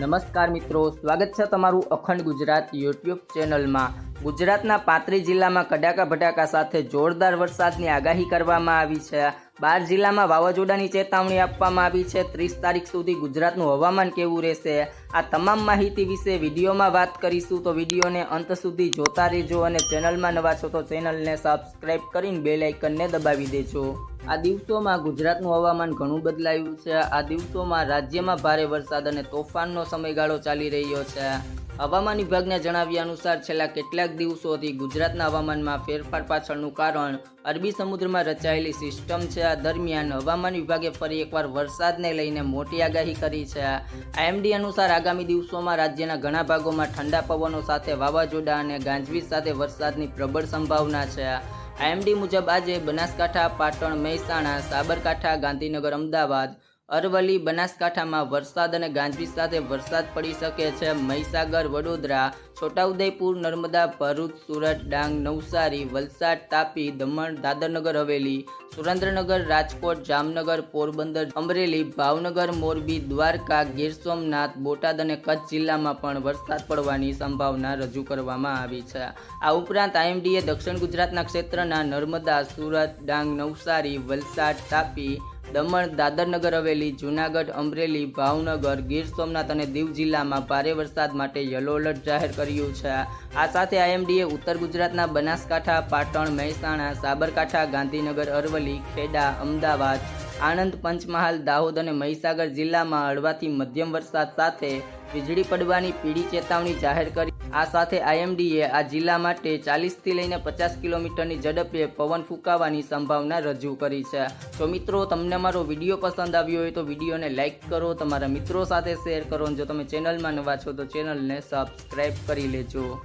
નમસ્કાર મિત્રો, સ્વાગત છે તમારું અખંડ ગુજરાત યુટ્યુબ ચેનલમાં। ગુજરાતના 35 જિલ્લામાં કડાકા ભડાકા સાથે જોરદાર વરસાદની આગાહી કરવામાં આવી છે। 12 જિલ્લામાં વાવાઝોડાની ચેતવણી આપવામાં આવી છે। 30 તારીખ સુધી ગુજરાતનું હવામાન કેવું રહેશે, આ તમામ માહિતી વિશે વિડીયોમાં વાત કરીશું, તો વિડીયોને અંત સુધી જોતા રહેજો અને ચેનલમાં નવા છો તો ચેનલને સબસ્ક્રાઇબ કરીને બેલ આઇકનને દબાવી દેજો। આ દિવસોમાં ગુજરાતનું હવામાન ઘણું બદલાયું છે। આ દિવસોમાં રાજ્યમાં ભારે વરસાદ અને તોફાનનો સમયગાળો ચાલી રહ્યો છે। હવામાન વિભાગના જણાવ્યા અનુસાર છેલ્લા કેટલાક દિવસોથી ગુજરાતના હવામાનમાં ફેરફાર પાછળનું કારણ અરબી સમુદ્રમાં રચાયેલી સિસ્ટમ છે। આ દરમિયાન હવામાન વિભાગે ફરી એકવાર વરસાદને લઈને મોટી આગાહી કરી છે। આઈએમડી અનુસાર આગામી દિવસોમાં રાજ્યના ઘણા ભાગોમાં ઠંડા પવનો સાથે વાવાઝોડા અને ગાજવીજ સાથે વરસાદની પ્રબળ સંભાવના છે। આઈએમડી મુજબ આજે બનાસકાંઠા, પાટણ, મહેસાણા, સાબરકાંઠા, ગાંધીનગર, અમદાવાદ, અરવલ્લી, બનાસકાંઠામાં વરસાદ અને ગાજવીજ સાથે વરસાદ પડી શકે છે। મહીસાગર, વડોદરા, છોટાઉદેપુર, નર્મદા, ભરૂચ, સુરત, ડાંગ, નવસારી, વલસાડ, તાપી, દમણ, દાદરનગર હવેલી, સુરેન્દ્રનગર, રાજકોટ, જામનગર, પોરબંદર, અમરેલી, ભાવનગર, મોરબી, દ્વારકા, ગીર સોમનાથ, બોટાદ અને કચ્છ જિલ્લામાં પણ વરસાદ પડવાની સંભાવના રજૂ કરવામાં આવી છે। આ ઉપરાંત આઈએમડીએ દક્ષિણ ગુજરાતના ક્ષેત્રના નર્મદા, સુરત, ડાંગ, નવસારી, વલસાડ, તાપી, દમણ, દાદરનગર હવેલી, જૂનાગઢ, અમરેલી, ભાવનગર, ગીર સોમનાથ અને દીવ જિલ્લામાં ભારે વરસાદ માટે યલો એલર્ટ જાહેર કર્યું છે। આ સાથે આઈએમડીએ ઉત્તર ગુજરાતના બનાસકાંઠા, પાટણ, મહેસાણા, સાબરકાંઠા, ગાંધીનગર, અરવલ્લી, ખેડા, અમદાવાદ, આણંદ, પંચમહાલ, દાહોદ અને મહીસાગર જિલ્લામાં હળવાથી મધ્યમ વરસાદ સાથે વીજળી પડવાની પીળી ચેતવણી જાહેર કરી। આ સાથે આઈએમડીએ આ જિલ્લા માટે 40થી લઈને 50 કિલોમીટરની ઝડપે પવન ફૂંકાવાની સંભાવના રજૂ કરી છે। તો મિત્રો, તમને મારો વિડીયો પસંદ આવ્યો હોય તો વિડીયોને લાઇક કરો, તમારા મિત્રો સાથે શેર કરો અને જો તમે ચેનલમાં નવા છો તો ચેનલને સબસ્ક્રાઇબ કરી લેજો।